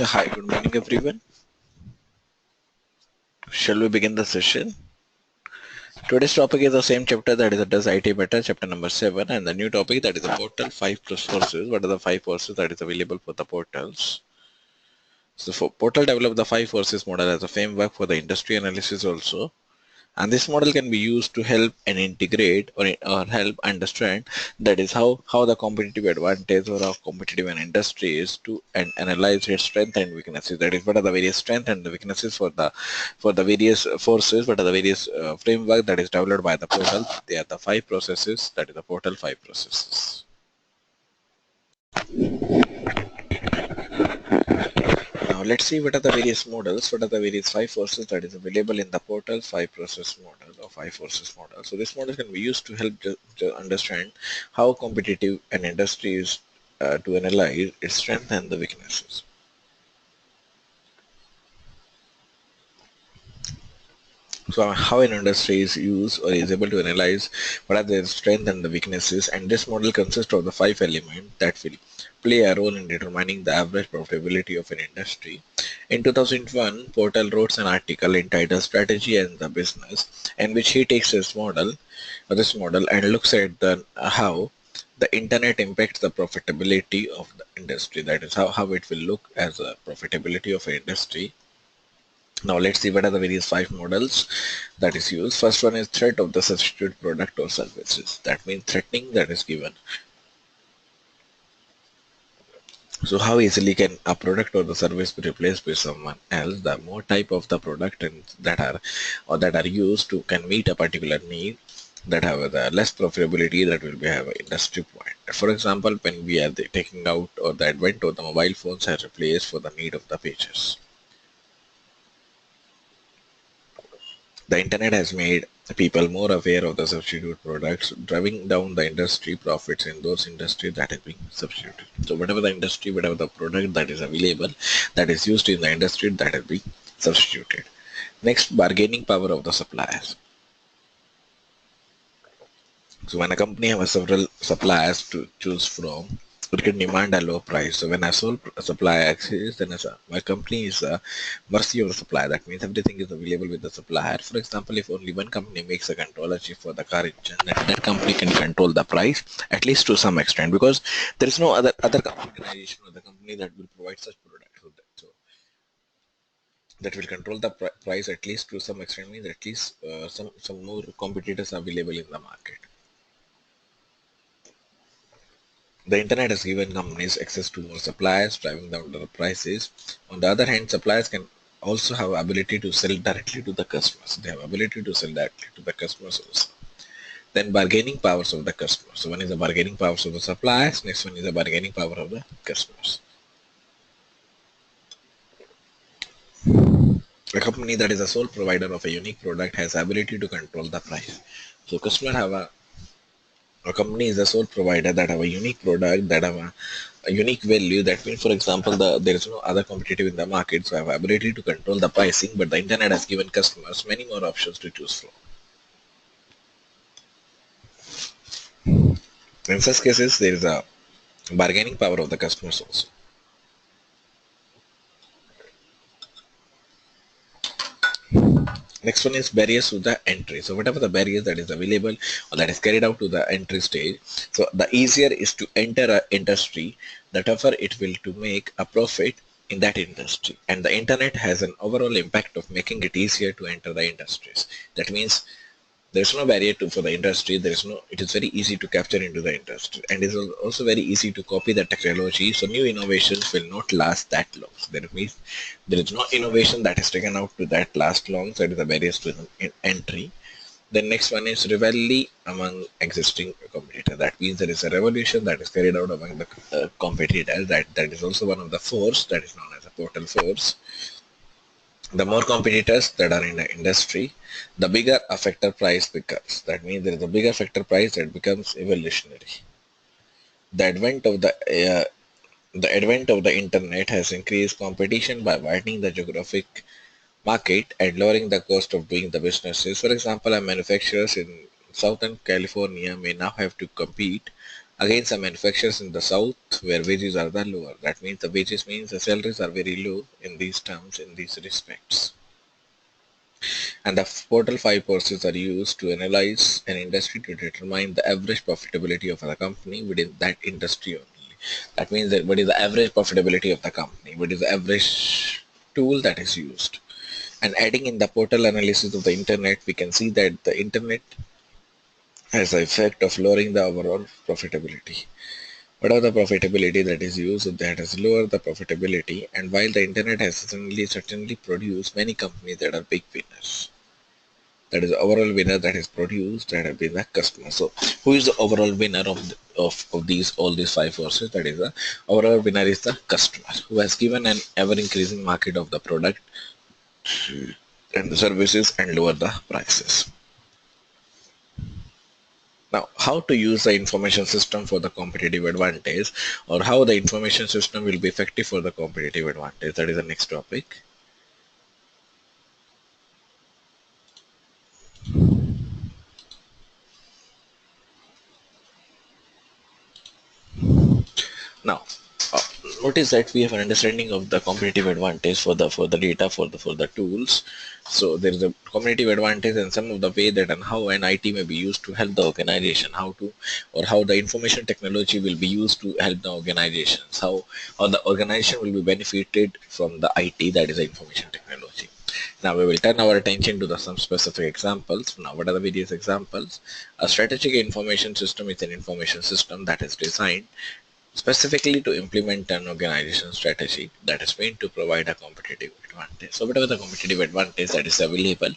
Hi, good morning everyone. Shall we begin the session? Today's topic is the same chapter, that is Does IT Better, chapter number 7, and the new topic, that is the portal 5 plus courses. What are the 5 courses that is available for the portals? So for portal develop the 5 courses model as a framework for the industry analysis also. And this model can be used to help and integrate or help understand, that is how the competitive advantage or how competitive an industry is to and analyze its strength and weaknesses. That is, what are the various strengths and the weaknesses for the various forces, what are the various framework that is developed by the portal. They are the 5 processes, that is the portal 5 processes. Now let's see what are the various models, what are the various 5 forces that is available in the portal 5 process model or 5 forces model. So this model can be used to help to understand how competitive an industry is, to analyze its strength and the weaknesses. So how an industry is used or is able to analyze what are their strengths and the weaknesses, and this model consists of the 5 elements that will play a role in determining the average profitability of an industry. In 2001, Portal wrote an article entitled Strategy and the Business, in which he takes this model and looks at the how the internet impacts the profitability of the industry. That is how it will look as a profitability of an industry. Now let's see what are the various 5 models that is used. First one is threat of the substitute product or services. That means threatening that is given. So how easily can a product or the service be replaced by someone else? The more type of the product and that are used to can meet a particular need, that have the less profitability, that will be have an industry point. For example, when we are taking out or the advent of the mobile phones has replaced for the need of the pages. The internet has made people more aware of the substitute products, driving down the industry profits in those industries that have been substituted. So whatever the industry, whatever the product that is available, that is used in the industry, that has been substituted. Next, bargaining power of the suppliers. So when a company has several suppliers to choose from, it can demand a low price. So when a sole supplier exists, then my company is a mercy of the supplier. That means everything is available with the supplier. For example, if only one company makes a controller chip for the car engine, then that company can control the price at least to some extent, because there is no other organization or the company that will provide such product. So that will control the price at least to some extent, means at least some more competitors are available in the market. The internet has given companies access to more suppliers, driving down the prices. On the other hand, suppliers can also have ability to sell directly to the customers. They have ability to sell directly to the customers also. Then bargaining powers of the customers. So one is the bargaining powers of the suppliers, next one is the bargaining power of the customers. A company that is a sole provider of a unique product has ability to control the price. So customer have a company is a sole provider that have a unique product, that have a unique value. That means, for example, there is no other competitive in the market, so I have ability to control the pricing, but the internet has given customers many more options to choose from. In such cases, there is a bargaining power of the customers also. Next one is barriers to the entry. So whatever the barriers that is available or that is carried out to the entry stage, so the easier is to enter an industry, the tougher it will to make a profit in that industry. And the internet has an overall impact of making it easier to enter the industries. That means there's no barrier to for the industry. It is very easy to capture into the industry, and it is also very easy to copy the technology. So new innovations will not last that long. So that means there is no innovation that is taken out to that last long. So it is the barriers to entry. The next one is rivalry among existing competitors. That means there is a revolution that is carried out among the competitors. That is also one of the force that is known as a portal force. The more competitors that are in the industry, the bigger a factor price becomes. That means there is a bigger factor price that becomes evolutionary. The advent of the advent of the internet has increased competition by widening the geographic market and lowering the cost of doing the businesses. For example, manufacturers in Southern California may now have to compete against the manufacturers in the south where wages are the lower. That means the wages means the salaries are very low in these terms, in these respects. And the total five processes are used to analyze an industry to determine the average profitability of the company within that industry only. That means that what is the average profitability of the company, what is the average tool that is used. And adding in the portal analysis of the internet, we can see that the internet has the effect of lowering the overall profitability. Whatever the profitability that is used, that has lowered the profitability, and while the internet has certainly produced many companies that are big winners. That is the overall winner that is produced that have been the customer. So who is the overall winner of these all these five forces? That is the overall winner is the customer, who has given an ever increasing market of the product and the services and lower the prices. Now, how to use the information system for the competitive advantage, or how the information system will be effective for the competitive advantage. That is the next topic. Now, uh, notice that we have an understanding of the competitive advantage for the data for the tools. So there is a competitive advantage and some of the way that and how an IT may be used to help the organization, how to or how the information technology will be used to help the organizations, how the organization will be benefited from the IT, that is the information technology. Now we will turn our attention to some specific examples. Now, what are the various examples? A strategic information system is an information system that is designed specifically to implement an organization strategy that is meant to provide a competitive advantage. So whatever the competitive advantage that is available,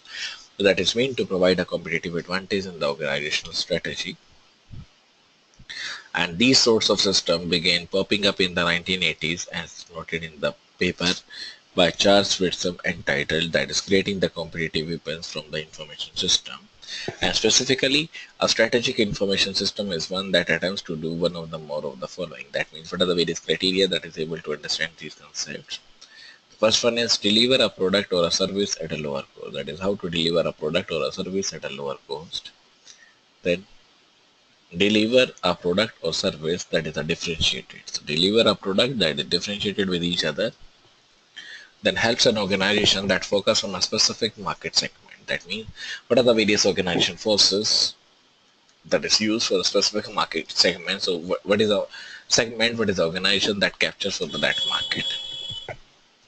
that is meant to provide a competitive advantage in the organizational strategy. And these sorts of systems began popping up in the 1980s as noted in the paper by Charles Whitson entitled that is creating the competitive weapons from the information system. And specifically, a strategic information system is one that attempts to do one of the more of the following. That means what are the various criteria that is able to understand these concepts. The first one is deliver a product or a service at a lower cost. That is how to deliver a product or a service at a lower cost. Then deliver a product or service that is a differentiated. So deliver a product that is differentiated with each other. Then helps an organization that focus on a specific market segment. That means what are the various organization forces that is used for a specific market segment. So what is a segment, what is the organization that captures for that market.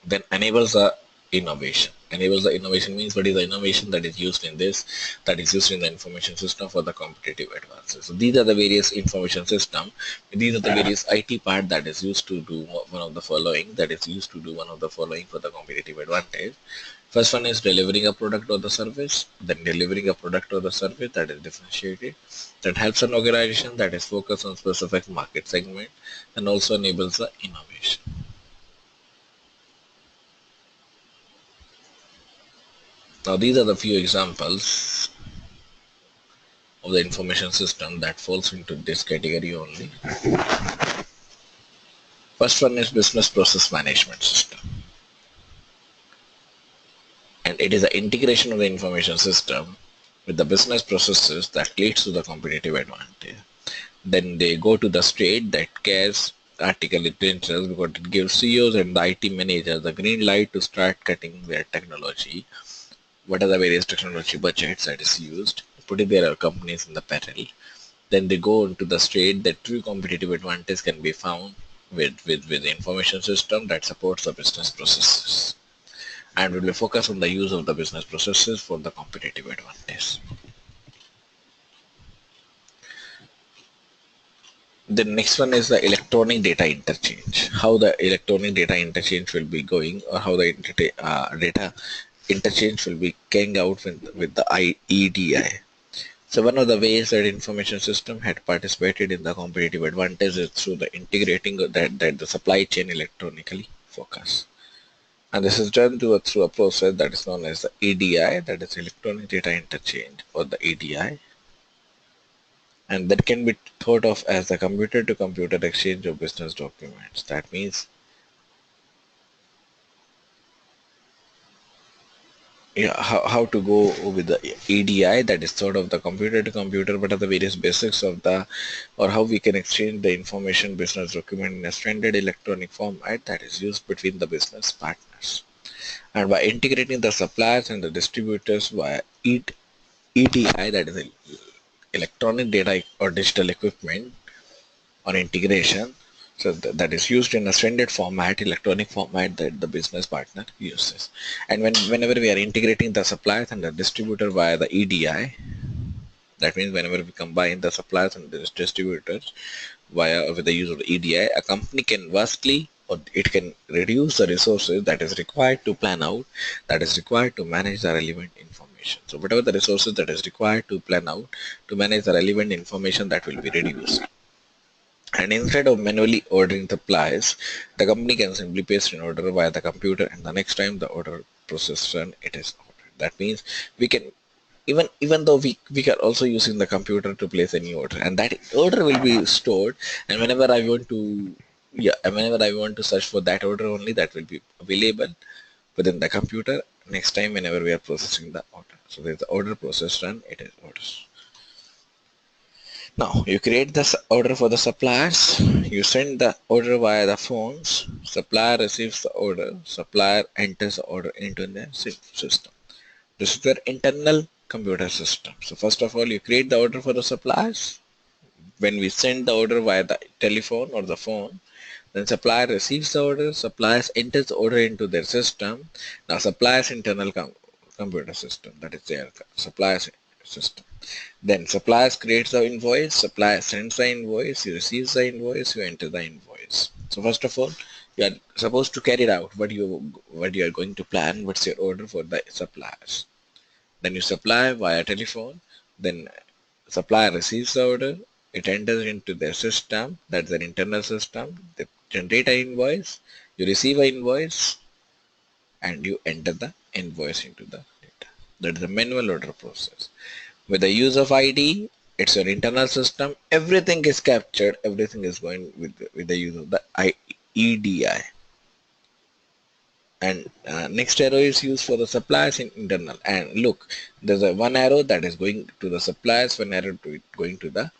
Then enables the innovation. Enables the innovation means what is the innovation that is used in this, that is used in the information system for the competitive advances. So these are the various information system. These are the various IT part that is used to do one of the following, that is used to do one of the following for the competitive advantage. First one is delivering a product or the service, then delivering a product or the service that is differentiated, that helps an organization that is focused on specific market segment, and also enables the innovation. Now these are the few examples of the information system that falls into this category only. First one is business process management system. And it is the integration of the information system with the business processes that leads to the competitive advantage. Then they go to the state that cares article it interest because it gives CEOs and the IT managers the green light to start cutting their technology. What are the various technology budgets that is used, putting their companies in the peril. Then they go into the state that true competitive advantage can be found with the information system that supports the business processes. And we will focus on the use of the business processes for the competitive advantage. The next one is the electronic data interchange. How the electronic data interchange will be going, or how the data interchange will be carrying out with the EDI. So one of the ways that information system had participated in the competitive advantage is through the integrating that the supply chain electronically focus. And this is done through a process that is known as the EDI, that is electronic data interchange, or the EDI. And that can be thought of as the computer to computer exchange of business documents. That means yeah, how to go with the EDI, that is sort of the computer to computer, what are the various basics of the, or how we can exchange the information business document in a standard electronic format that is used between the business partners. And by integrating the suppliers and the distributors via EDI, that is electronic data or digital equipment on integration, so that is used in a standard format, electronic format that the business partner uses. And whenever we are integrating the suppliers and the distributor via the EDI, that means whenever we combine the suppliers and the distributors via with the use of the EDI, a company can vastly, or it can reduce the resources that is required to plan out, that is required to manage the relevant information. So whatever the resources that is required to plan out to manage the relevant information, that will be reduced. And instead of manually ordering supplies, the company can simply paste an order via the computer, and the next time the order process run, it is ordered. That means we can, even though we are also using the computer to place any order, and that order will be stored, and whenever I want to, yeah, and whenever I want to search for that order only, that will be available within the computer next time whenever we are processing the order. So there's the order process run, it is orders. Now you create this order for the suppliers, you send the order via the phones, supplier receives the order, supplier enters the order into the system. This is their internal computer system. So first of all, you create the order for the suppliers. When we send the order via the telephone or the phone, then supplier receives the order, suppliers enters the order into their system. Now supplier's internal computer system, that is their supplier's system. Then suppliers creates the invoice, supplier sends the invoice, you receive the invoice, you enter the invoice. So first of all, you are supposed to carry it out what you are going to plan, what's your order for the suppliers. Then you supply via telephone, then supplier receives the order, it enters into their system, that's an internal system, they generate an invoice, you receive an invoice, and you enter the invoice into the data. That is the manual order process. With the use of ID, it's an internal system. Everything is captured. Everything is going with the use of the EDI. And next arrow is used for the suppliers in internal. And look, there's a one arrow that is going to the suppliers, one arrow going to the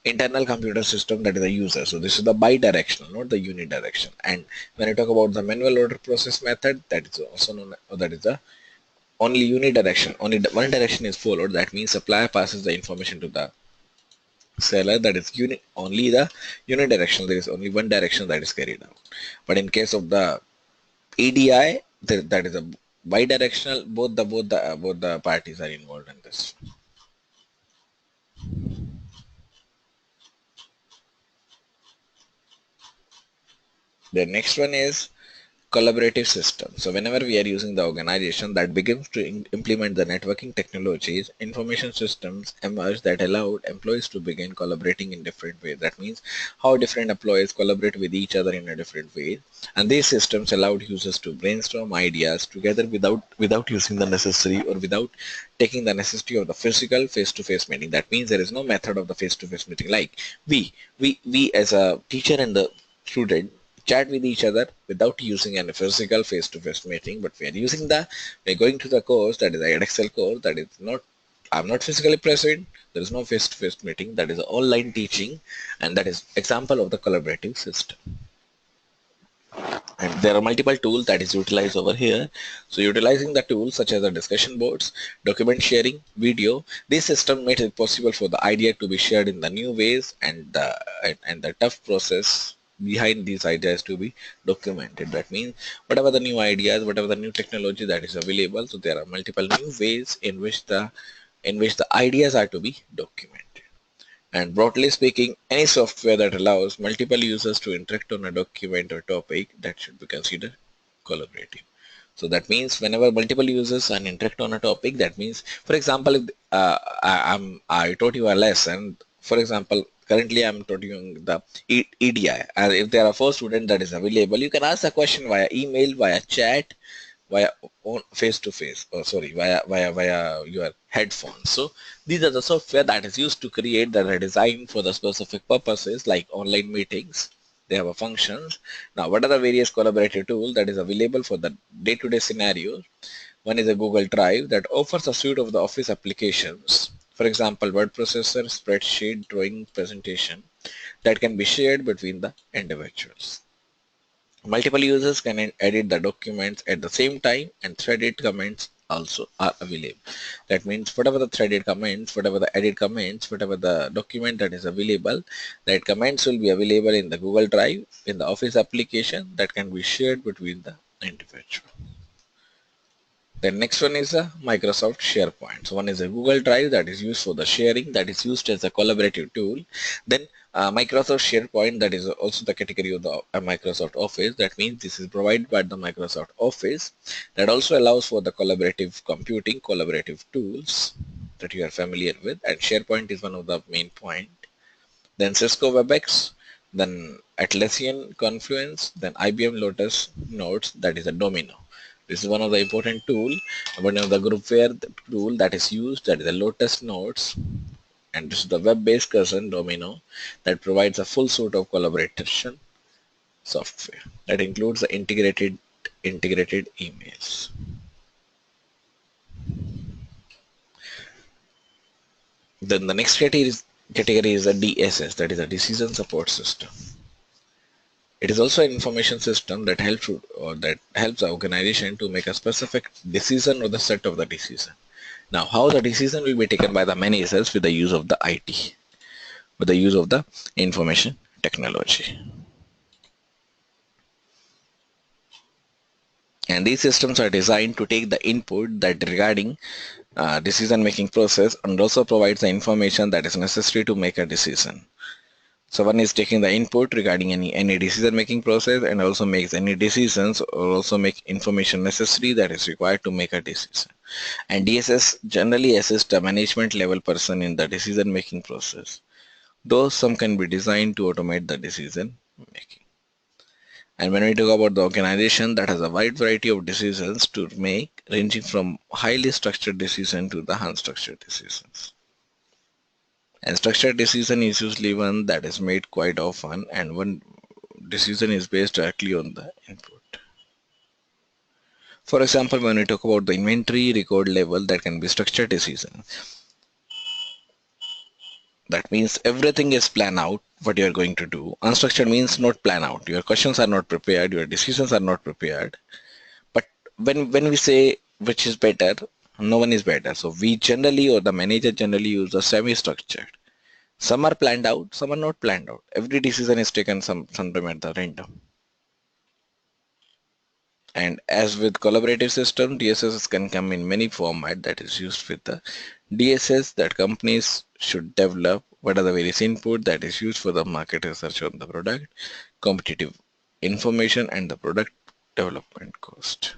internal computer system, that is the user. So this is the bi-directional, not the unidirectional. And when I talk about the manual order process method, that is also known, that is the only unidirection, only one direction is followed. That means supplier passes the information to the seller, that is only the unidirectional, there is only one direction that is carried out. But in case of the EDI, that is a bi-directional, both the parties are involved in this. The next one is collaborative system. So whenever we are using the organization that begins to implement the networking technologies, information systems emerge that allowed employees to begin collaborating in different ways. That means how different employees collaborate with each other in a different way. And these systems allowed users to brainstorm ideas together without using the necessary, or without taking the necessity of the physical face-to-face meeting. That means there is no method of the face-to-face meeting. Like we as a teacher and the student chat with each other without using any physical face-to-face meeting, but we're going to the course, that is the Edexcel course, that is not, I'm not physically present, there is no face-to-face meeting, that is online teaching, and that is example of the collaborative system. And there are multiple tools that is utilized over here. So utilizing the tools such as the discussion boards, document sharing, video, this system made it possible for the idea to be shared in the new ways, and the tough process behind these ideas to be documented. That means whatever the new ideas, whatever the new technology that is available, so there are multiple new ways in which the ideas are to be documented. And broadly speaking, any software that allows multiple users to interact on a document or topic, that should be considered collaborative. So that means whenever multiple users and interact on a topic, that means, for example, if, I taught you a lesson. For example, currently I'm teaching the EDI, and if there are 4 students that is available, you can ask a question via email, via chat, via face to face, or sorry, via your headphones. So these are the software that is used to create, that are designed for the specific purposes like online meetings. They have a functions. Now what are the various collaborative tools that is available for the day-to-day scenarios? One is a Google Drive that offers a suite of the Office applications. For example, word processor, spreadsheet, drawing, presentation that can be shared between the individuals. Multiple users can edit the documents at the same time, and threaded comments also are available. That means whatever the threaded comments, whatever the edit comments, whatever the document that is available, that comments will be available in the Google Drive, in the Office application that can be shared between the individual. The next one is a Microsoft SharePoint. So one is a Google Drive that is used for the sharing, that is used as a collaborative tool. Then Microsoft SharePoint, that is also the category of the Microsoft Office. That means this is provided by the Microsoft Office, that also allows for the collaborative computing, collaborative tools that you are familiar with, and SharePoint is one of the main point. Then Cisco Webex, then Atlassian Confluence, then IBM Lotus Notes, that is a Domino. This is one of the important tool, one of the groupware tool that is used, that is the Lotus Notes, and this is the web-based cousin Domino that provides a full suite of collaboration software that includes the integrated emails. Then the next category is a DSS, that is a decision support system. It is also an information system that helps the organization to make a specific decision or the set of the decision. Now, how the decision will be taken by the managers with the use of the IT, with the use of the information technology. And these systems are designed to take the input that regarding decision-making process and also provides the information that is necessary to make a decision. So one is taking the input regarding any decision-making process and also makes any decisions or also make information necessary that is required to make a decision. And DSS generally assists a management level person in the decision-making process, though some can be designed to automate the decision making. And when we talk about the organization that has a wide variety of decisions to make, ranging from highly structured decisions to the unstructured decisions. And structured decision is usually one that is made quite often, and one decision is based directly on the input. For example, when we talk about the inventory record level, that can be structured decision. That means everything is planned out what you are going to do. Unstructured means not planned out. Your questions are not prepared, your decisions are not prepared. But when we say which is better, no one is better. So we generally, or the manager generally, use a semi-structured. Some are planned out, some are not planned out. Every decision is taken sometime at the random. And as with collaborative system, DSS can come in many formats that is used with the DSS that companies should develop. What are the various input that is used for the market research on the product, competitive information, and the product development cost.